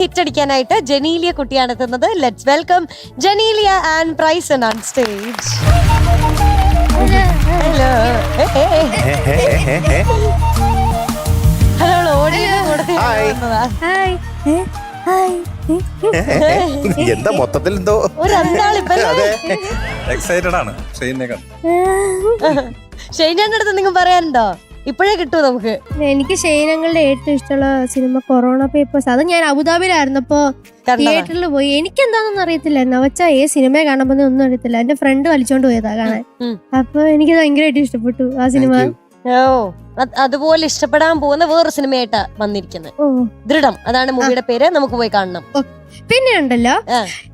ഹിറ്റടിക്കാനായിട്ട് ജനീലിയ കുട്ടിയാണ് എത്തുന്നത്. Let's welcome Genelia and പ്രൈസൺ ഓൺ സ്റ്റേജ്. ഹലോ ഹലോ എന്താ മൊത്തത്തിൽ എന്തോ ഒരു എക്സൈറ്റഡ് ആണ് ഷെയ്നാന്റെ അടുത്ത് നിങ്ങൾ പറയാനുണ്ടോ? ഇപ്പോഴേ കിട്ടൂ നമുക്ക്. എനിക്ക് ഷെയ്നങ്ങളുടെ ഏറ്റവും ഇഷ്ടമുള്ള സിനിമ കൊറോണ പേപ്പേഴ്സ്. അത് ഞാൻ അബുദാബിയിലായിരുന്നപ്പോ തിയേറ്ററിൽ പോയി. എനിക്ക് എന്താണെന്ന് അറിയത്തില്ല, നവച്ച സിനിമ കാണുമ്പോൾ ഒന്നും അറിയത്തില്ല. എന്റെ ഫ്രണ്ട് വലിച്ചോണ്ട് പോയതാ കാണാൻ. അപ്പൊ എനിക്ക് ഭയങ്കരമായിട്ട് ഇഷ്ടപ്പെട്ടു ആ സിനിമ. ഓ, അതുപോലെ ഇഷ്ടപ്പെടാൻ പോകുന്ന വേറൊരു സിനിമയായിട്ടാ വന്നിരിക്കുന്നത്. ദൃഢം, അതാണ് മൂവിയുടെ പേര്. നമുക്ക് പോയി കാണണം. പിന്നെ ഉണ്ടല്ലോ,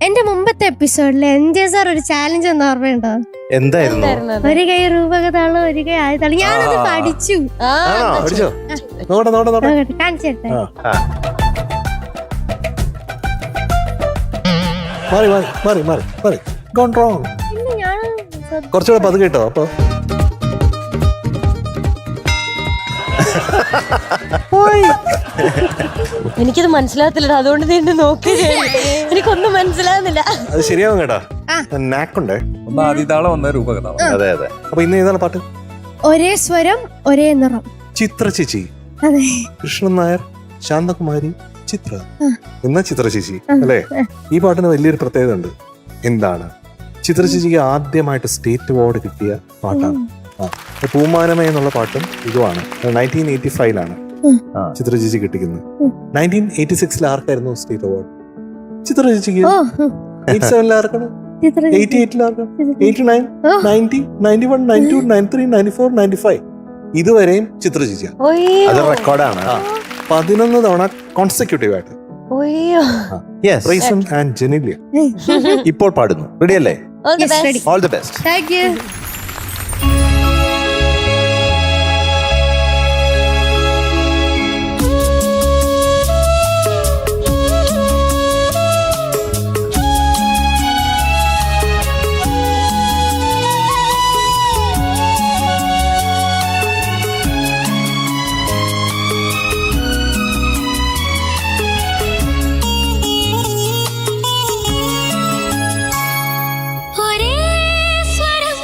എന്റെ മുമ്പത്തെ എപ്പിസോഡിൽ എൻജെ സാർ ഒരു ചാലഞ്ച് എന്ന് ഓർമ്മയുണ്ടോ? എന്തായിരുന്നു? ഒരു കൈ രൂപകതാളോ ഒരു കൈ ആയതാളോ. ഞാനത് പഠിച്ചു. കാണിച്ചേട്ടെ. കുറച്ചുകൂടെ പത് കേട്ടോ. അപ്പൊ എനിക്കത് മനസ്സിലാകത്തില്ല, അതുകൊണ്ട് നീ നോക്കി. എനിക്കൊന്നും മനസ്സിലാകുന്നില്ല. അത് ശരിയാവും കേട്ടാ. നാക്കുണ്ടേ. ഒന്ന് ആദിതാളം, ഒന്ന് രൂപകഥാളം. അതെ അതെ. അപ്പൊ ഇന്ന് ഏതാണ് പാട്ട്? ഒരേ സ്വരം ഒരേ നിറം. ചിത്ര ചേച്ചി. അതെ. കൃഷ്ണൻ നായർ, ശാന്തകുമാരി, ചിത്ര എന്ന ചിത്ര ചേച്ചി അല്ലേ? ഈ പാട്ടിന് വലിയൊരു പ്രത്യേകത ഉണ്ട്. എന്താണ്? ചിത്ര ചേച്ചിക്ക് ആദ്യമായിട്ട് സ്റ്റേറ്റ് അവാർഡ് കിട്ടിയ പാട്ടാണ്. പൂമാനമേ എന്നുള്ള പാട്ടും ഇതുമാണ്. 1985 ചിത്ര ചേച്ചി കിട്ടിക്കുന്നത്. 1986 ആർക്കായിരുന്നു സ്റ്റേറ്റ് അവാർഡ്? ചിത്ര ചേച്ചിക്ക്. 87 ആർക്കാണ്? 88 ആർക്കാണ്? 89, 90, 91, 92, 93, 94, 95 ഇതുവരെയും ചിത്ര ചേച്ചിയാണ്. അത് റെക്കോർഡാണ്. 11 തവണ കോൺസെക്യൂട്ടീവ് ആയിട്ട്. പ്രൈസൺ ആൻഡ് ജനീലിയ ഇപ്പോൾ പാടുന്നു. റെഡി അല്ലേ? All the best. Thank you. ഒരേ സ്വരം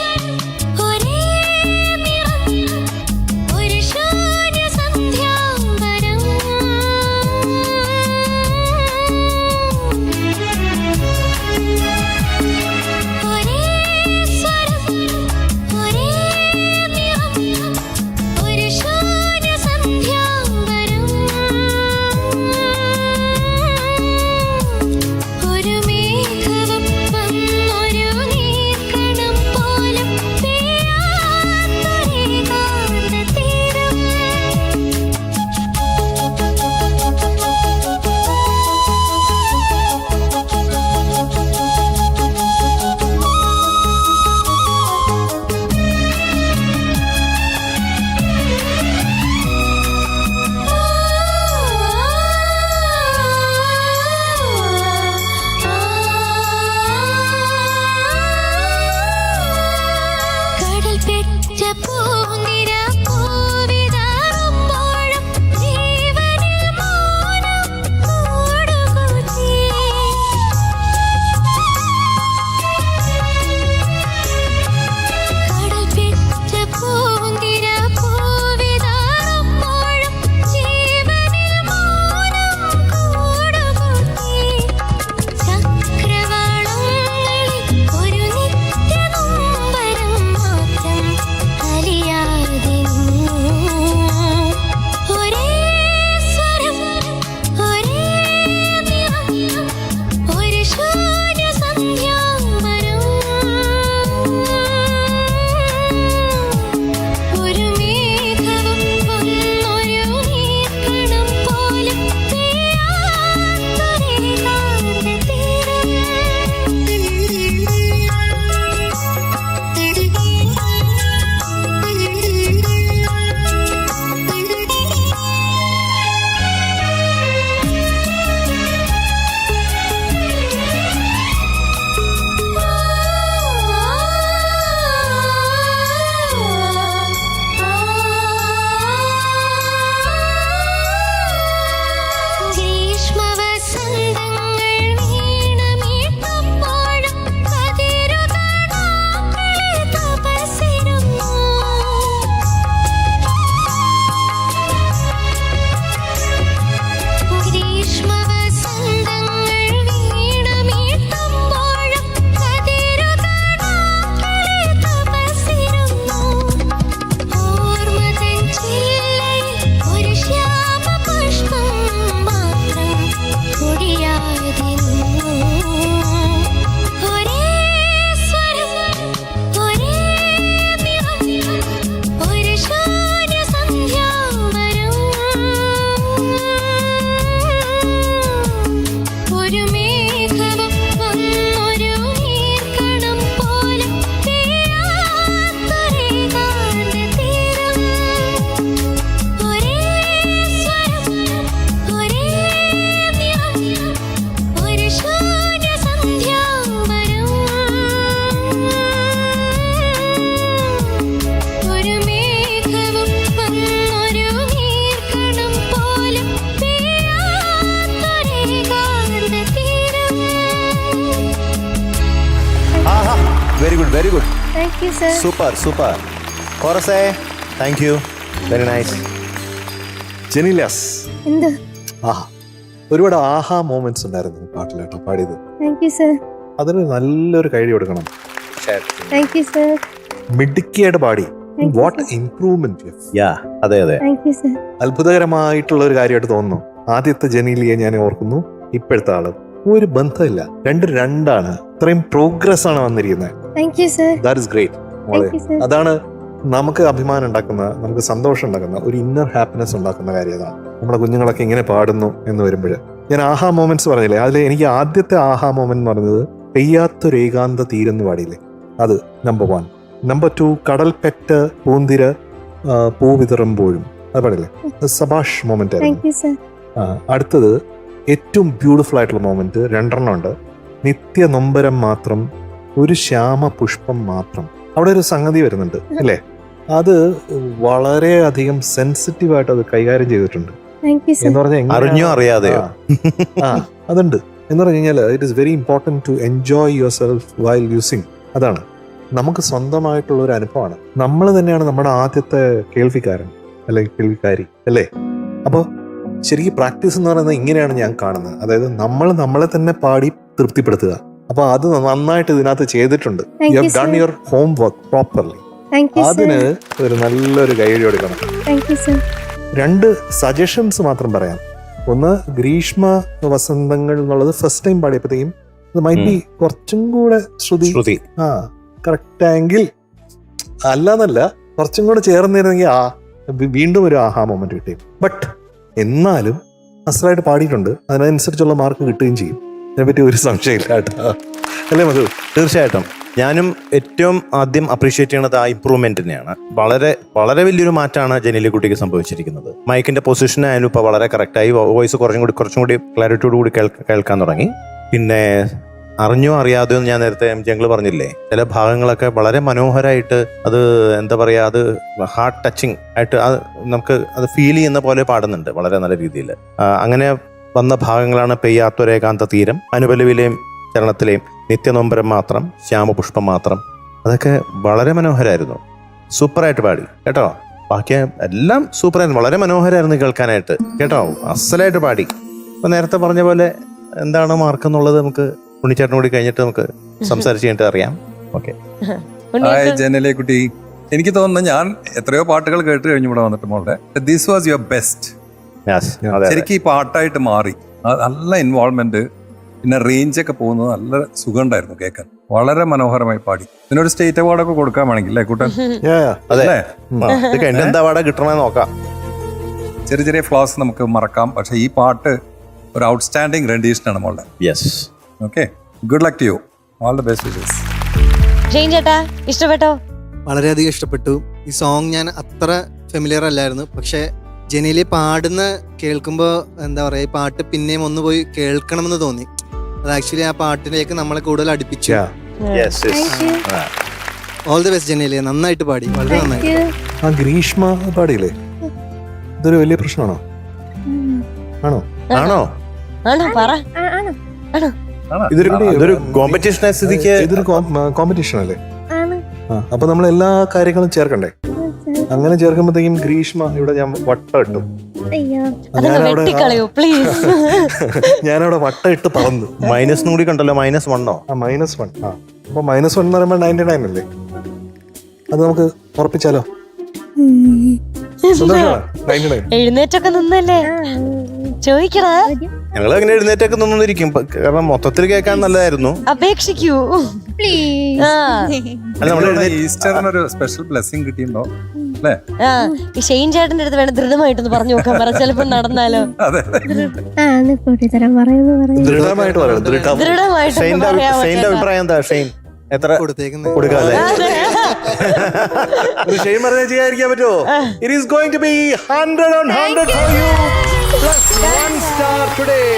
very good, thank you sir. Super super. കോറസേ thank you, very nice. Genelia's, എന്ത്? ആഹാ, ഒരുപാട് ആഹാ മൊമെന്റ്സ് ഉണ്ടായിരുന്നു പാട്ടിൽ കേട്ടോ പാടിയത്. Thank you sir. അതിന് നല്ലൊരു കൈഡി കൊടുക്കണം. Thank you sir. മിടുക്കിയായിട്ട് പാടി. Thank you, what sir. Improvement. Yeah, അതെ അതെ. Thank you sir. അത്ഭുതകരമായിട്ടുള്ള ഒരു കാര്യമായിട്ട് തോന്നുന്നു. ആദ്യത്തെ ജനീലിയെ ഞാൻ ഓർക്കുന്നു, ഇപ്പോഴത്തെ ആള് ഒരു ബന്ധമില്ല, രണ്ടാണ്. ഇത്രയും പ്രോഗ്രസ് ആണ് വന്നിരിക്കുന്നത്. Thank you sir. That is great മോളെ. Thank you sir. അതാണ് നമുക്ക് അഭിമാനം ഉണ്ടാക്കുന്ന, നമുക്ക് സന്തോഷം ഉണ്ടാക്കുന്ന, ഒരു ഇന്നർ ഹാപ്പിനെസ് ഉണ്ടാക്കുന്ന കാര്യം അതാണ്. നമ്മുടെ കുഞ്ഞുങ്ങളൊക്കെ ഇങ്ങനെ പാടുന്നു എന്ന് വരുമ്പോൾ. ഞാൻ ആഹാ മൊമെന്റ്സ് പറഞ്ഞില്ലേ, അതിൽ എനിക്ക് ആദ്യത്തെ ആഹാ മൊമെന്റ് എന്ന് പറഞ്ഞത് പെയ്യാത്തൊരു ഏകാന്ത തീരെന്ന് പാടിയില്ലേ, അത് നമ്പർ 1. നമ്പർ 2 കടൽപ്പെറ്റ പൂന്തിര പൂവിതറുമ്പോഴും, അത് പാടില്ലേ, സബാഷ് മൊമെന്റ് ആയിരുന്നു. Thank you sir. അടുത്തത് ഏറ്റവും ബ്യൂട്ടിഫുൾ ആയിട്ടുള്ള മൊമെന്റ് 2 ഉണ്ട്. നിത്യ നൊമ്പരം മാത്രം ഒരു ശ്യാമ പുഷ്പം മാത്രം. അവിടെ ഒരു സംഗതി വരുന്നുണ്ട് അല്ലേ, അത് വളരെയധികം സെൻസിറ്റീവായിട്ട് അത് കൈകാര്യം ചെയ്തിട്ടുണ്ട്. Thank you sir. എന്ന് പറഞ്ഞാൽ അറിഞ്ഞോ അറിയാതെയോ അതുണ്ട്. എന്ന് പറഞ്ഞു കഴിഞ്ഞാൽ it is very important to enjoy yourself while using. അതാണ് നമുക്ക് സ്വന്തമായിട്ടുള്ള ഒരു അനുഭവമാണ്. നമ്മൾ തന്നെയാണ് നമ്മുടെ ആദ്യത്തെ കേൾവിക്കാരൻ അല്ലെങ്കിൽ കേൾവിക്കാരി അല്ലേ. അപ്പോൾ ശരിക്കും പ്രാക്ടീസ് എന്ന് പറയുന്നത് ഇങ്ങനെയാണ് ഞാൻ കാണുന്നത്. അതായത് നമ്മളെ തന്നെ പാടി തൃപ്തിപ്പെടുത്തുക. അപ്പൊ അത് നന്നായിട്ട് ഇതിനകത്ത് ചെയ്തിട്ടുണ്ട്. You have done your home work properly. അതിന് ഒരു നല്ലൊരു ഗൈഡ് കൊടുക്കണം. Thank you sir. 2 സജഷൻസ് മാത്രം പറയാം. ഒന്ന്, ഗ്രീഷ്മ വസന്തങ്ങൾ എന്നുള്ളത് ഫസ്റ്റ് ടൈം പാടിയപ്പോഴത്തേക്കും ഇത് മൈറ്റ് ബി കുറച്ചും കൂടെ ശ്രുതി കറക്റ്റ് ആയെങ്കിൽ, അല്ലാന്നല്ല, കുറച്ചും കൂടെ ചേർന്നിരുന്നെങ്കിൽ വീണ്ടും ഒരു ആഹാ മൊമെന്റ് കിട്ടും. ബട്ട് എന്നാലും അസലായിട്ട് പാടിയിട്ടുണ്ട്, അതിനനുസരിച്ചുള്ള മാർക്ക് കിട്ടുകയും ചെയ്യും. അതിനെപ്പറ്റി ഒരു സംശയമില്ല കേട്ടോ, അല്ലേ മധു? തീർച്ചയായിട്ടും. ഞാനും ഏറ്റവും ആദ്യം അപ്രീഷിയേറ്റ് ചെയ്യുന്നത് ആ ഇമ്പ്രൂവ്മെന്റ് തന്നെയാണ്. വളരെ വളരെ വലിയൊരു മാറ്റമാണ് ജനീലിക്കുട്ടിക്ക് സംഭവിച്ചിരിക്കുന്നത്. മൈക്കിന്റെ പൊസിഷൻ ആയാലും ഇപ്പൊ വളരെ കറക്റ്റായി, വോയിസ് കുറച്ചും കൂടി ക്ലാരിറ്റിയോട് കൂടി കേൾക്കാൻ തുടങ്ങി. പിന്നെ അറിഞ്ഞോ അറിയാതെയോ ഞാൻ നേരത്തെ ഞങ്ങൾ പറഞ്ഞില്ലേ, ചില ഭാഗങ്ങളൊക്കെ വളരെ മനോഹരമായിട്ട്, അത് എന്താ പറയാ, അത് ഹാർട്ട് ടച്ചിങ് ആയിട്ട് അത് നമുക്ക് അത് ഫീൽ ചെയ്യുന്ന പോലെ പാടുന്നുണ്ട് വളരെ നല്ല രീതിയിൽ. അങ്ങനെ വന്ന ഭാഗങ്ങളാണ് പെയ്യാത്തൊരേകാന്ത തീരം, അനുപലവിലെയും ചരണത്തിലെയും നിത്യനൊമ്പരം മാത്രം, ശ്യാമപുഷ്പം മാത്രം. അതൊക്കെ വളരെ മനോഹരമായിരുന്നു. സൂപ്പറായിട്ട് പാടി കേട്ടോ. ബാക്കി എല്ലാം സൂപ്പറായിരുന്നു, വളരെ മനോഹരമായിരുന്നു കേൾക്കാനായിട്ട് കേട്ടോ. അസലായിട്ട് പാടി. അപ്പൊ നേരത്തെ പറഞ്ഞ പോലെ എന്താണ് മാർക്ക് എന്നുള്ളത് നമുക്ക് ഉണ്ണിച്ചേട്ടനും കൂടി കഴിഞ്ഞിട്ട് നമുക്ക് സംസാരിച്ച് കഴിഞ്ഞിട്ട് അറിയാം. ഓക്കെ. ജനലേ കുട്ടി, എനിക്ക് തോന്നുന്നു ഞാൻ എത്രയോ പാട്ടുകൾ കേട്ട് കഴിഞ്ഞു ഇവിടെ വന്നിട്ട് മോളുടെ ദിസ് വാസ് യുവർ ബെസ്റ്റ്. ശരിക്കും ഈ പാട്ടായിട്ട് മാറി. നല്ല ഇൻവോൾവ്മെന്റ്, പിന്നെ റേഞ്ച് ഒക്കെ പോകുന്നത് നല്ല സുഖം ഉണ്ടായിരുന്നു കേൾക്കാൻ. വളരെ മനോഹരമായി പാടി. ഇതിനൊരു സ്റ്റേറ്റ് അവാർഡൊക്കെ കൊടുക്കാൻ വേണമെങ്കിൽ അല്ലേ കൂട്ടൻ? എന്താ അവാർഡ് കിട്ടണമെന്ന് നോക്കാം. ചെറിയ ചെറിയ ഫ്ലോസ് നമുക്ക് മറക്കാം, പക്ഷെ ഈ പാട്ട് ഒരു ഔട്ട്സ്റ്റാൻഡിങ് റെൻഡീഷനാണ് മോളുടെ. Yes. Okay, good luck to you. All the best wishes. Shane ചേട്ടാ ഇഷ്ടപ്പെട്ടോ? വളരെയധികം ഇഷ്ടപ്പെട്ടു. ഈ സോങ് ഞാൻ അത്ര ഫെമിലിയർ അല്ലായിരുന്നു, പക്ഷെ ജനീലി പാടുന്ന കേൾക്കുമ്പോൾ എന്താ പറയുക, ഈ പാട്ട് പിന്നെയും ഒന്ന് പോയി കേൾക്കണമെന്ന് തോന്നി. അത് ആക്ച്വലി ആ പാട്ടിലേക്ക് നമ്മളെ കൂടുതൽ അടുപ്പിച്ചു. ഓൾ ദി ബെസ്റ്റ് ജനീലി, നന്നായിട്ട് പാടി, വളരെ നന്നായി. ആ ഗ്രീഷ്മ പാടിയില്ലേ, ഇതൊരു വലിയ പ്രശ്നമാണോ? ആണോ ആണോ ആണോ പറ. ഇതൊരു കോമ്പറ്റീഷൻ സ്ഥിതിക്ക് ഇതൊരു കോമ്പറ്റീഷൻ അല്ലേ? അപ്പൊ നമ്മൾ എല്ലാ കാര്യങ്ങളും ചേർക്കണ്ടേ? അങ്ങനെ ചേർക്കുമ്പോഴത്തേക്കും ഗ്രീഷ്മ ഇവിടെ ഞാൻ വട്ട ഇട്ടു. ഞാനവിടെ വട്ട ഇട്ട് പറന്നു. മൈനസ് കൂടി കണ്ടല്ലോ, -1. -1. അപ്പൊ -1 എന്ന് പറയുമ്പോൾ 99 അല്ലേ? അത് നമുക്ക് ഉറപ്പിച്ചാലോ? എഴുന്നേറ്റൊക്കെ നിന്നല്ലേ ചോദിക്കണേ. ഞങ്ങൾ അങ്ങനെ എഴുന്നേറ്റൊക്കെ നിന്നിരിക്കും, കാരണം മൊത്തത്തിൽ കേൾക്കാൻ നല്ലതായിരുന്നു. അപേക്ഷിക്കൂ ഈസ്റ്ററിനൊരു സ്പെഷ്യൽ ബ്ലെസ്സിങ് കിട്ടിയിട്ടുണ്ടോ അല്ലേ? ഷെയ്ൻ ചേട്ടന്റെ അടുത്ത് വേണം ദൃഢമായിട്ടൊന്ന് പറഞ്ഞു നോക്കാൻ പറ, ചിലപ്പോ നടന്നാലോ. ഷെയ്ന്റെ അഭിപ്രായം എന്താ? ഷെയ്ൻ എത്ര കൊടുക്കാല്ലേ? ഷെയ്ൻ പറഞ്ഞ ചെയ്യാതിരിക്കാൻ പറ്റുമോ? It is going to be 100 on 100 for you. +1 star today.